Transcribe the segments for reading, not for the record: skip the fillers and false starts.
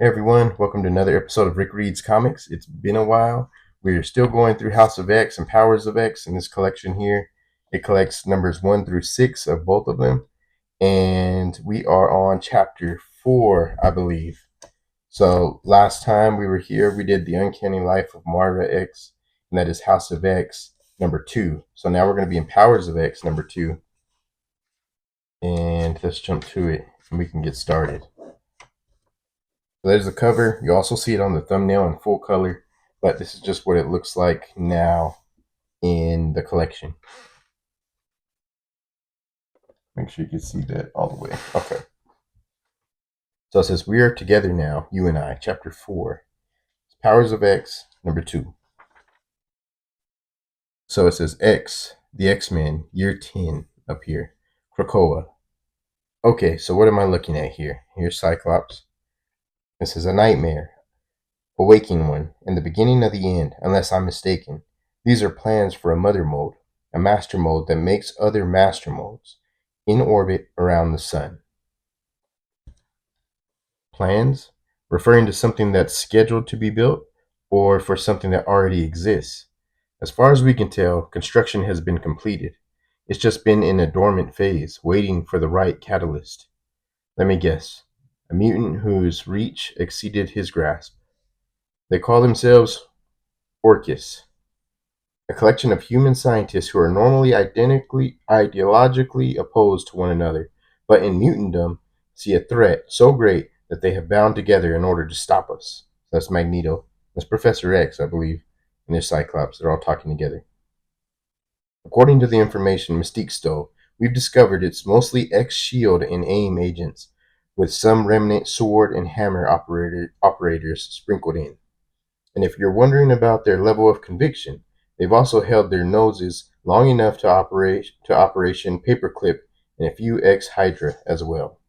Hey everyone, welcome to another episode of Rick Reads Comics. It's been a while. We're still going through House of X and Powers of X in this collection here. It collects numbers 1 through 6 of both of them. And we are on chapter 4, I believe. So last time we were here, we did The Uncanny Life of Marva X, and that is House of X number 2. So now we're going to be in Powers of X number 2. And let's jump to it and we can get started. So there's the cover. You also see it on the thumbnail in full color, but this is just what it looks like now in the collection. Make sure you can see that all the way. Okay. So it says, "We are together now, you and I," chapter 4. Powers of X, number 2. So it says X, the X-Men, year 10 up here. Krakoa. Okay, so what am I looking at here? Here's Cyclops. This is a nightmare. A waking one, and the beginning of the end, unless I'm mistaken. These are plans for a mother mold, a master mold that makes other master molds, in orbit around the sun. Plans? Referring to something that's scheduled to be built, or for something that already exists? As far as we can tell, construction has been completed. It's just been in a dormant phase, waiting for the right catalyst. Let me guess. A mutant whose reach exceeded his grasp. They call themselves Orcus, a collection of human scientists who are normally ideologically opposed to one another, but in mutantdom see a threat so great that they have bound together in order to stop us. So that's Magneto. That's Professor X, I believe, and there's Cyclops. They're all talking together. According to the information Mystique stole, we've discovered it's mostly X-Shield and AIM agents, with some remnant sword and hammer operators sprinkled in. And if you're wondering about their level of conviction, they've also held their noses long enough to Operation Paperclip and a few ex-Hydra as well.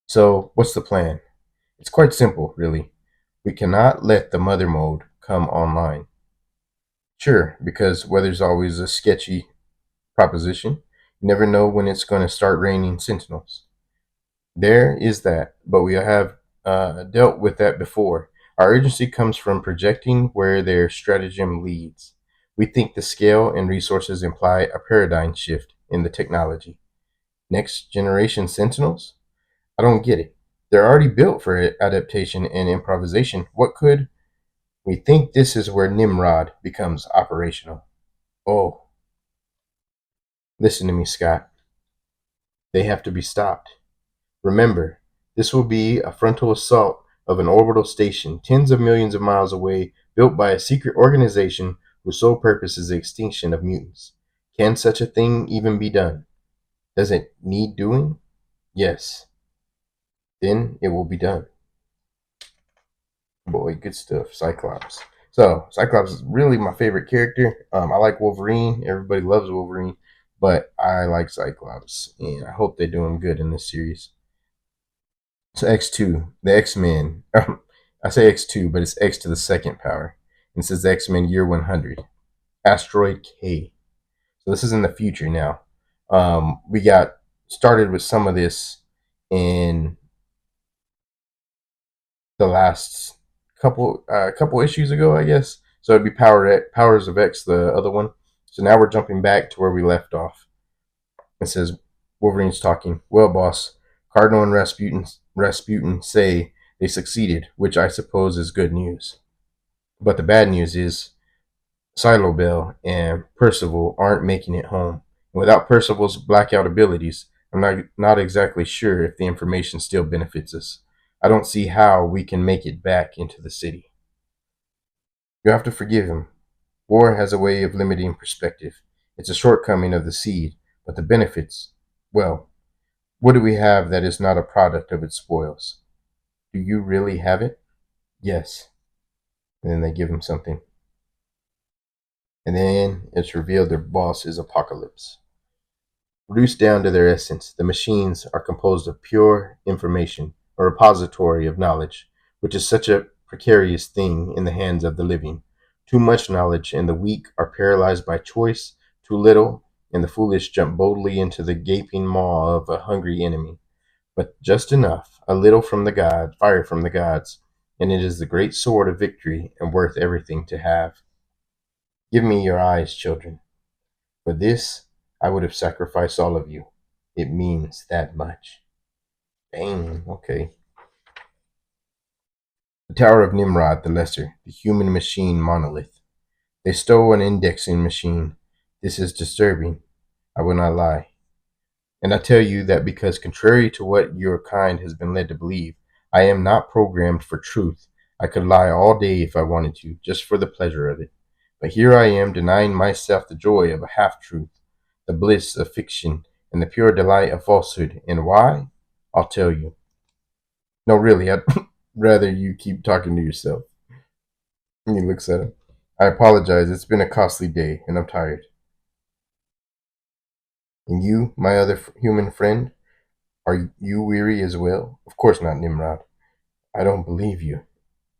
So, what's the plan? It's quite simple, really. We cannot let the mother mode come online. Sure, because weather's always a sketchy proposition. You never know when it's going to start raining sentinels. There is that, but we have dealt with that before. Our urgency comes from projecting where their stratagem leads. We think the scale and resources imply a paradigm shift in the technology. Next generation sentinels? I don't get it. They're already built for adaptation and improvisation. What could? We think this is where Nimrod becomes operational. Oh, listen to me, Scott. They have to be stopped. Remember, this will be a frontal assault of an orbital station tens of millions of miles away, built by a secret organization whose sole purpose is the extinction of mutants. Can such a thing even be done? Does it need doing? Yes. Then it will be done. Boy, good stuff, Cyclops. So, Cyclops is really my favorite character. I like Wolverine. Everybody loves Wolverine, but I like Cyclops, and I hope they do him good in this series. So X2, the X-Men. I say X2, but it's X to the second power. It says X-Men year 100. Asteroid K. So this is in the future now. We got started with some of this in the last couple issues ago, I guess. So it'd be Powers of X, the other one. So now we're jumping back to where we left off. It says Wolverine's talking. Well, boss, Cardinal and Rasputin say they succeeded, which I suppose is good news. But the bad news is Silobel and Percival aren't making it home. And without Percival's blackout abilities, I'm not exactly sure if the information still benefits us. I don't see how we can make it back into the city. You have to forgive him. War has a way of limiting perspective. It's a shortcoming of the seed, but the benefits, well, what do we have that is not a product of its spoils? Do you really have it? Yes. And then they give him something. And then it's revealed their boss is Apocalypse. Reduced down to their essence, the machines are composed of pure information, a repository of knowledge, which is such a precarious thing in the hands of the living. Too much knowledge, and the weak are paralyzed by choice. Too little, and the foolish jump boldly into the gaping maw of a hungry enemy. But just enough, a little from the god, fire from the gods, and it is the great sword of victory and worth everything to have. Give me your eyes, children. For this, I would have sacrificed all of you. It means that much. Dang, okay. The Tower of Nimrod the Lesser, the human machine monolith. They stole an indexing machine. This is disturbing. I will not lie. And I tell you that because, contrary to what your kind has been led to believe, I am not programmed for truth. I could lie all day if I wanted to, just for the pleasure of it. But here I am denying myself the joy of a half truth, the bliss of fiction, and the pure delight of falsehood. And why? I'll tell you. No, really, I'd rather you keep talking to yourself. And he looks at him. I apologize. It's been a costly day, and I'm tired. And you, my other human friend, are you weary as well? Of course not, Nimrod. I don't believe you.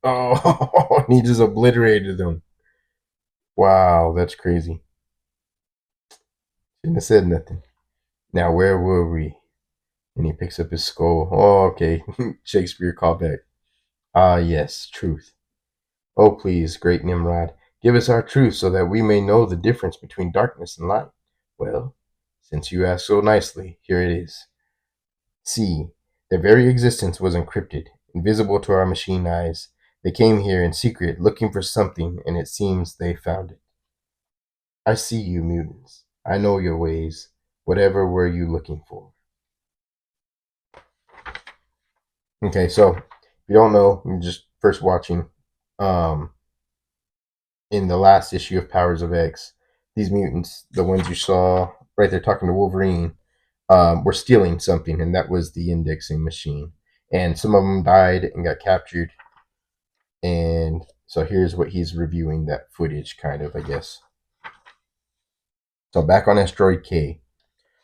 Oh, he just obliterated them. Wow, that's crazy. Shouldn't have said nothing. Now, where were we? And he picks up his skull. Oh, okay. Shakespeare callback. Ah, yes, truth. Oh, please, great Nimrod, give us our truth so that we may know the difference between darkness and light. Well, since you ask so nicely, here it is. See, their very existence was encrypted, invisible to our machine eyes. They came here in secret, looking for something, and it seems they found it. I see you, mutants. I know your ways. Whatever were you looking for? Okay, so if you don't know, you're just first watching. Um, in the last issue of Powers of X, these mutants, the ones you saw right there talking to Wolverine, were stealing something, and that was the indexing machine. And some of them died and got captured. And so here's what he's reviewing that footage, kind of, I guess. So back on Asteroid K.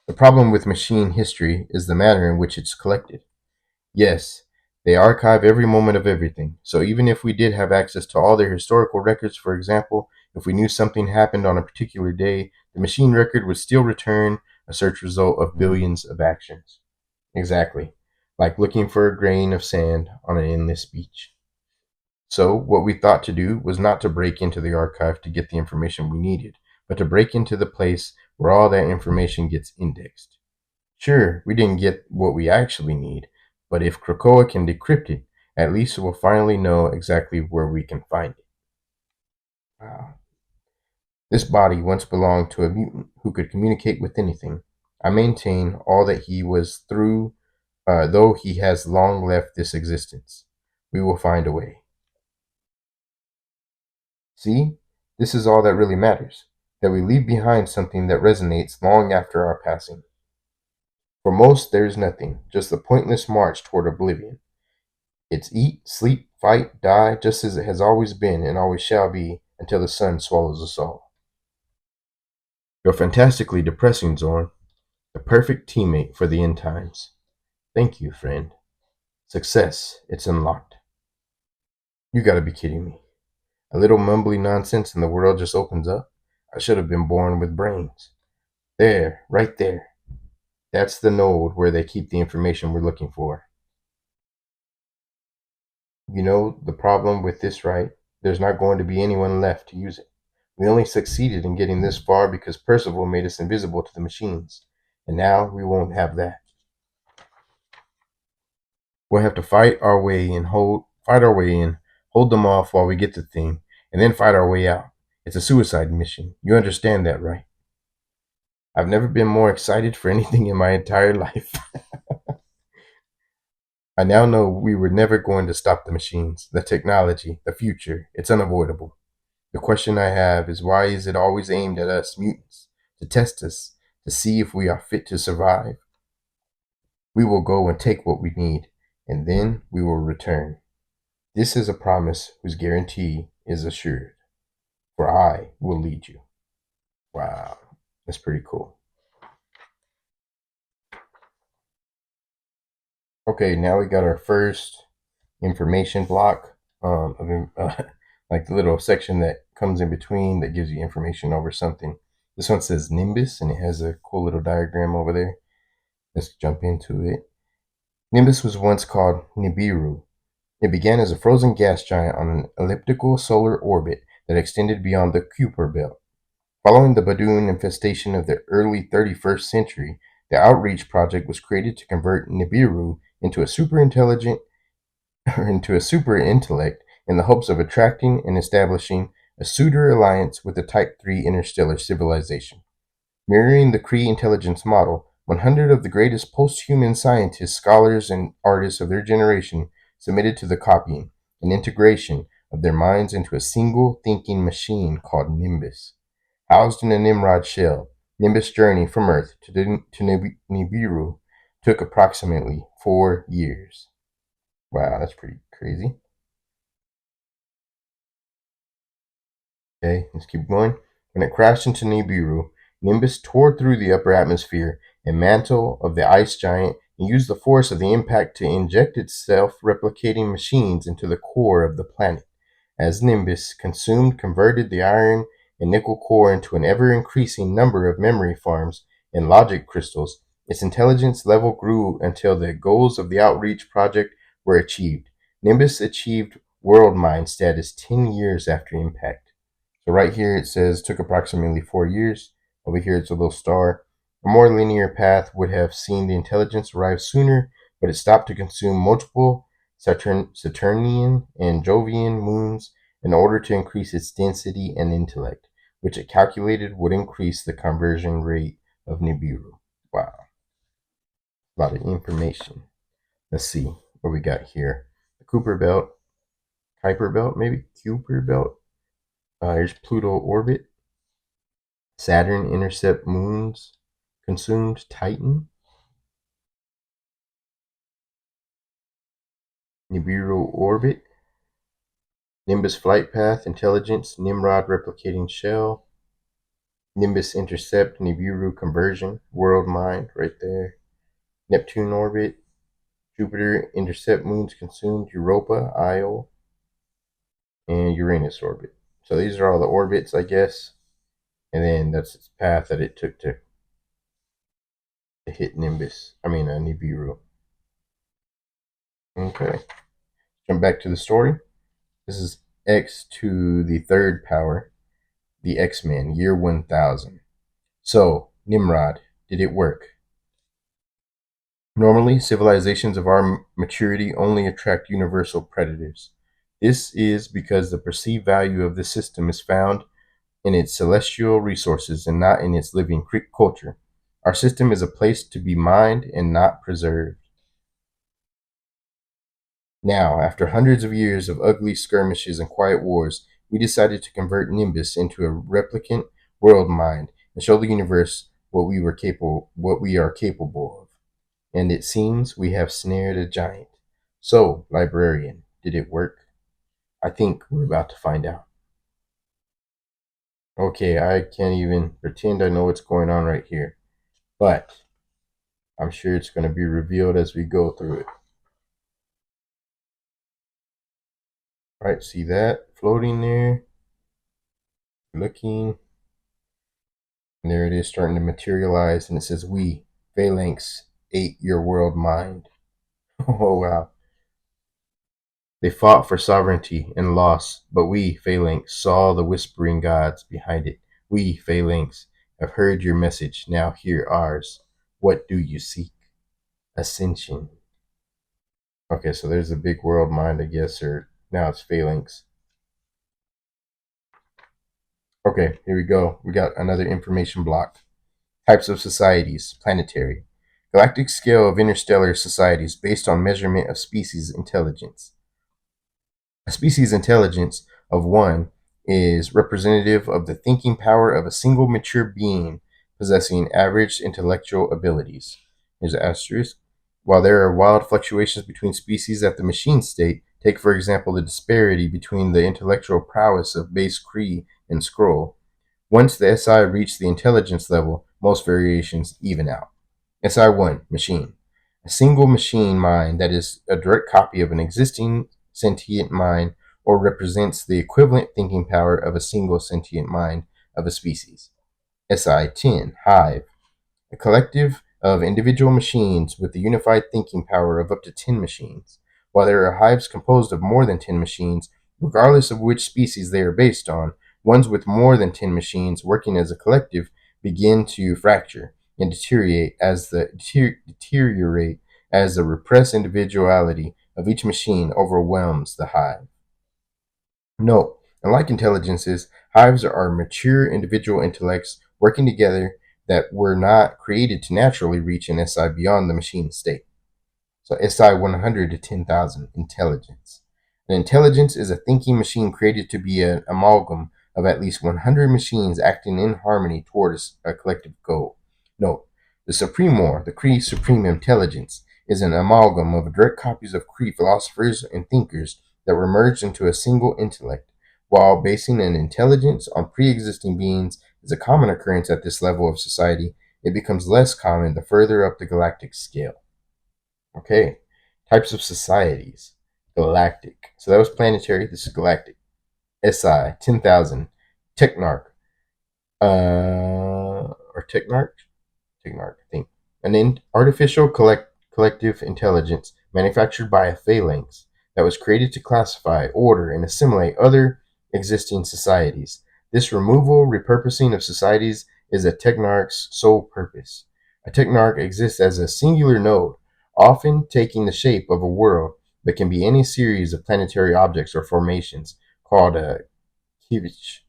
The problem with machine history is the manner in which it's collected. Yes, they archive every moment of everything. So even if we did have access to all their historical records, for example, if we knew something happened on a particular day, the machine record would still return a search result of billions of actions. Exactly. Like looking for a grain of sand on an endless beach. So what we thought to do was not to break into the archive to get the information we needed, but to break into the place where all that information gets indexed. Sure, we didn't get what we actually need, but if Krakoa can decrypt it, at least we'll finally know exactly where we can find it. Wow. This body once belonged to a mutant who could communicate with anything. I maintain all that he was through, though he has long left this existence. We will find a way. See, this is all that really matters, that we leave behind something that resonates long after our passing. For most, there is nothing, just the pointless march toward oblivion. It's eat, sleep, fight, die, just as it has always been and always shall be, until the sun swallows us all. You're fantastically depressing, Zorn. The perfect teammate for the end times. Thank you, friend. Success, it's unlocked. You gotta be kidding me. A little mumbly nonsense and the world just opens up? I should have been born with brains. There, right there. That's the node where they keep the information we're looking for. You know the problem with this, right? There's not going to be anyone left to use it. We only succeeded in getting this far because Percival made us invisible to the machines. And now we won't have that. We'll have to fight our way in, hold them off while we get the thing, and then fight our way out. It's a suicide mission. You understand that, right? I've never been more excited for anything in my entire life. I now know we were never going to stop the machines, the technology, the future. It's unavoidable. The question I have is, why is it always aimed at us mutants? To test us, to see if we are fit to survive. We will go and take what we need, and then we will return. This is a promise whose guarantee is assured. For I will lead you. Wow, that's pretty cool. Okay, now we got our first information block, like the little section that comes in between that gives you information over something. This one says Nimbus, and it has a cool little diagram over there. Let's jump into it. Nimbus was once called Nibiru. It began as a frozen gas giant on an elliptical solar orbit that extended beyond the Kuiper belt. Following the badoon infestation of the early 31st century, the Outreach Project was created to convert Nibiru into a superintelligent or into a super intellect in the hopes of attracting and establishing a suitor alliance with a Type 3 interstellar civilization. Mirroring the Cree intelligence model, 100 of the greatest post-human scientists, scholars, and artists of their generation submitted to the copying and integration of their minds into a single thinking machine called Nimbus. Housed in a Nimrod shell, Nimbus' journey from Earth to Nibiru took approximately 4 years. Wow, that's pretty crazy. Okay, let's keep going. When it crashed into Nibiru, Nimbus tore through the upper atmosphere and mantle of the ice giant and used the force of the impact to inject its self-replicating machines into the core of the planet. As Nimbus converted the iron and nickel core into an ever-increasing number of memory farms and logic crystals, its intelligence level grew until the goals of the Outreach Project were achieved. Nimbus achieved world mind status 10 years after impact. So right here it says took approximately 4 years. Over here it's a little star. A more linear path would have seen the intelligence arrive sooner, but it stopped to consume multiple Saturnian and Jovian moons in order to increase its density and intellect, which it calculated would increase the conversion rate of Nibiru. Wow, a lot of information. Let's see what we got here. The Kuiper belt, maybe Kuiper belt. Here's Pluto orbit. Saturn intercept moons. Consumed Titan. Nibiru orbit. Nimbus flight path. Intelligence. Nimrod replicating shell. Nimbus intercept. Nibiru conversion. World mind right there. Neptune orbit. Jupiter intercept moons consumed. Europa, Io, and Uranus orbit. So these are all the orbits, I guess. And then that's its path that it took to hit Nibiru. Okay. Jump back to the story. This is X to the third power, the X-Men, year 1000. So, Nimrod, did it work? Normally, civilizations of our maturity only attract universal predators. This is because the perceived value of this system is found in its celestial resources and not in its living culture. Our system is a place to be mined and not preserved. Now, after hundreds of years of ugly skirmishes and quiet wars, we decided to convert Nimbus into a replicant world mind and show the universe what we are capable of. And it seems we have snared a giant. So, librarian, did it work? I think we're about to find out. Okay, I can't even pretend I know what's going on right here, but I'm sure it's going to be revealed as we go through it. All right, see that floating there? Looking. And there it is starting to materialize, and it says, we, Phalanx, ate your world mind. Oh, wow. They fought for sovereignty and lost, but we, Phalanx, saw the whispering gods behind it. We, Phalanx, have heard your message, now hear ours. What do you seek? Ascension. Okay, so there's a big world mind, I guess, or now it's Phalanx. Okay, here we go. We got another information block. Types of societies, planetary. Galactic scale of interstellar societies based on measurement of species intelligence. A species intelligence of one is representative of the thinking power of a single mature being possessing average intellectual abilities. Here's an asterisk. While there are wild fluctuations between species at the machine state, take for example the disparity between the intellectual prowess of base Cree and Skrull. Once the SI reach the intelligence level, most variations even out. SI1, machine. A single machine mind that is a direct copy of an existing sentient mind or represents the equivalent thinking power of a single sentient mind of a species. SI-10, Hive, a collective of individual machines with the unified thinking power of up to 10 machines. While there are hives composed of more than 10 machines, regardless of which species they are based on, ones with more than 10 machines working as a collective begin to fracture and deteriorate as the repressed individuality of each machine overwhelms the hive. Note, unlike intelligences, hives are mature individual intellects working together that were not created to naturally reach an SI beyond the machine state. So SI 100 to 10,000, intelligence. An intelligence is a thinking machine created to be an amalgam of at least 100 machines acting in harmony towards a collective goal. Note, the Supremor, the Cree Supreme Intelligence, is an amalgam of direct copies of Cree philosophers and thinkers that were merged into a single intellect. While basing an intelligence on pre-existing beings is a common occurrence at this level of society, it becomes less common the further up the galactic scale. Okay, types of societies. Galactic. So that was planetary. This is galactic. SI 10,000. Technarch. Or Technarch? Technarch, I think. An artificial collective intelligence manufactured by a phalanx that was created to classify, order, and assimilate other existing societies. This removal, repurposing of societies is a technarch's sole purpose. A technarch exists as a singular node, often taking the shape of a world, but can be any series of planetary objects or formations called a kivich.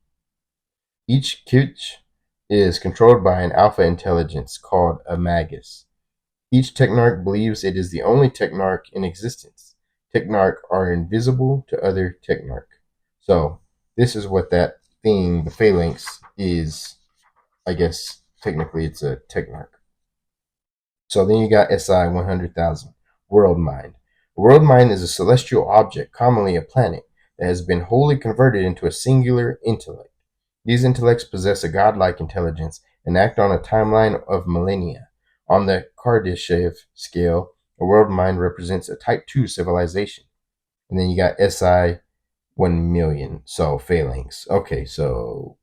Each kivich is controlled by an alpha intelligence called a magus. Each technarch believes it is the only technarch in existence. Technarch are invisible to other technarch. So this is what that thing, the phalanx, is. I guess technically it's a technarch. So then you got SI 100,000, world mind. A world mind is a celestial object, commonly a planet, that has been wholly converted into a singular intellect. These intellects possess a godlike intelligence and act on a timeline of millennia. On the Kardashev scale, a world mind represents a Type 2 civilization. And then you got SI 1 million, so phalanx. Okay, so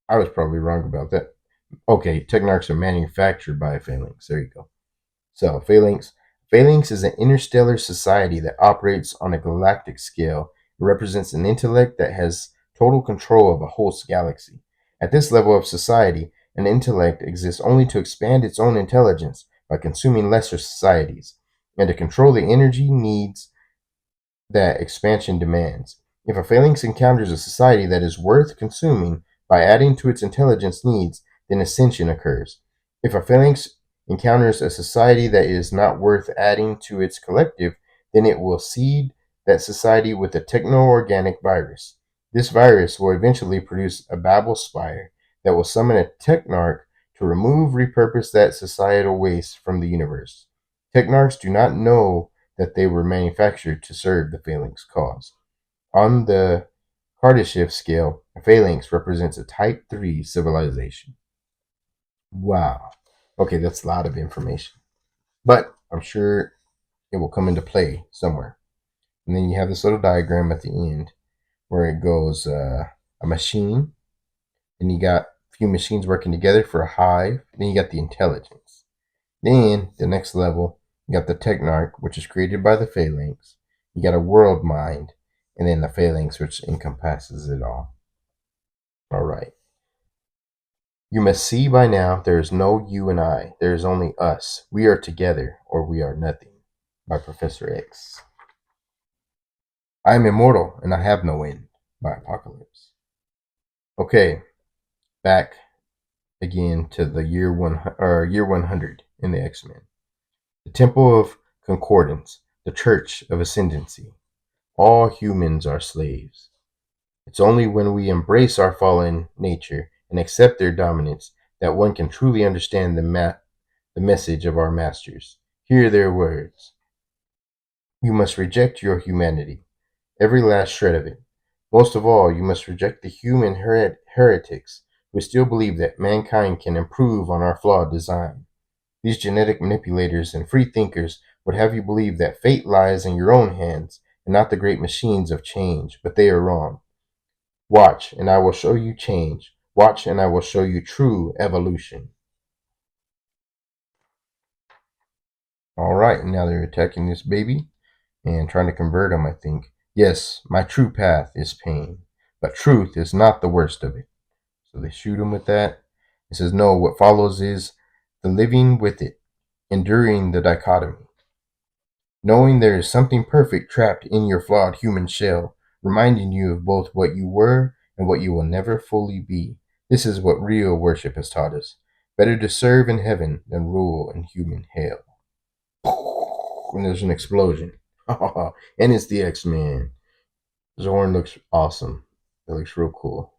I was probably wrong about that. Okay, technarchs are manufactured by a phalanx. There you go. So, Phalanx is an interstellar society that operates on a galactic scale. It represents an intellect that has total control of a whole galaxy. At this level of society, an intellect exists only to expand its own intelligence by consuming lesser societies, and to control the energy needs that expansion demands. If a phalanx encounters a society that is worth consuming by adding to its intelligence needs, then ascension occurs. If a phalanx encounters a society that is not worth adding to its collective, then it will seed that society with a techno-organic virus. This virus will eventually produce a Babel spire that will summon a technarch to repurpose that societal waste from the universe. Technarchs do not know that they were manufactured to serve the phalanx cause. On the Kardashev scale, a phalanx represents a Type 3 civilization. Wow. Okay, that's a lot of information. But I'm sure it will come into play somewhere. And then you have this little diagram at the end where it goes a machine, then you got a few machines working together for a hive, then you got the intelligence. Then the next level, you got the technarch, which is created by the phalanx. You got a world mind, and then the phalanx, which encompasses it all. All right. You must see by now there is no you and I. There is only us. We are together, or we are nothing. By Professor X. I am immortal, and I have no end. By Apocalypse. Okay, back again to the year 100 in the X-Men. The Temple of Concordance, the Church of Ascendancy. All humans are slaves. It's only when we embrace our fallen nature and accept their dominance that one can truly understand the message of our masters. Hear their words. You must reject your humanity, every last shred of it. Most of all, you must reject the human heretics who still believe that mankind can improve on our flawed design. These genetic manipulators and free thinkers would have you believe that fate lies in your own hands and not the great machines of change, but they are wrong. Watch, and I will show you change. Watch and I will show you true evolution. Alright, now they're attacking this baby and trying to convert him, I think. Yes, my true path is pain, but truth is not the worst of it. So they shoot him with that. It says, no, what follows is the living with it, enduring the dichotomy. Knowing there is something perfect trapped in your flawed human shell, reminding you of both what you were and what you will never fully be. This is what real worship has taught us. Better to serve in heaven than rule in human hell. And there's an explosion. And it's the X-Men. Zorn looks awesome. It looks real cool.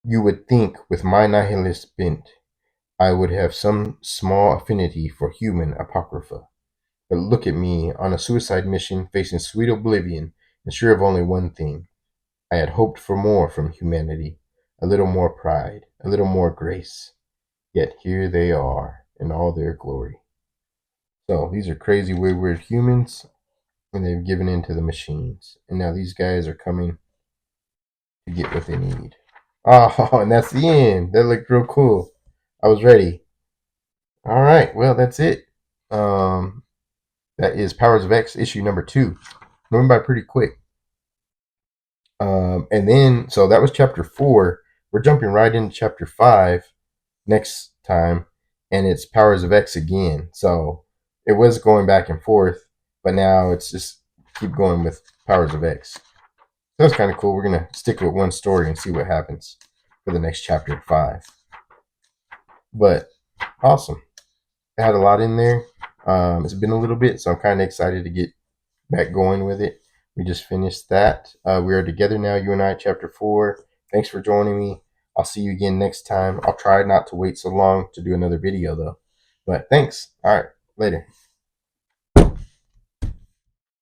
You would think with my nihilist bent, I would have some small affinity for human apocrypha. But look at me on a suicide mission facing sweet oblivion and sure of only one thing. I had hoped for more from humanity, a little more pride, a little more grace. Yet here they are in all their glory. So these are crazy, weird humans, and they've given in to the machines. And now these guys are coming to get what they need. Oh, and that's the end. That looked real cool. I was ready. All right, well, that's it. That is Powers of X issue number 2. Moving by pretty quick. And then, so that was chapter 4. We're jumping right into chapter 5 next time, and it's Powers of X again. So it was going back and forth, but now it's just keep going with Powers of X. That was kind of cool. We're going to stick with one story and see what happens for the next chapter 5. But awesome. I had a lot in there. It's been a little bit, so I'm kind of excited to get back going with it. We just finished that. We are together now, you and I, chapter 4. Thanks for joining me. I'll see you again next time. I'll try not to wait so long to do another video, though. But thanks. All right. Later.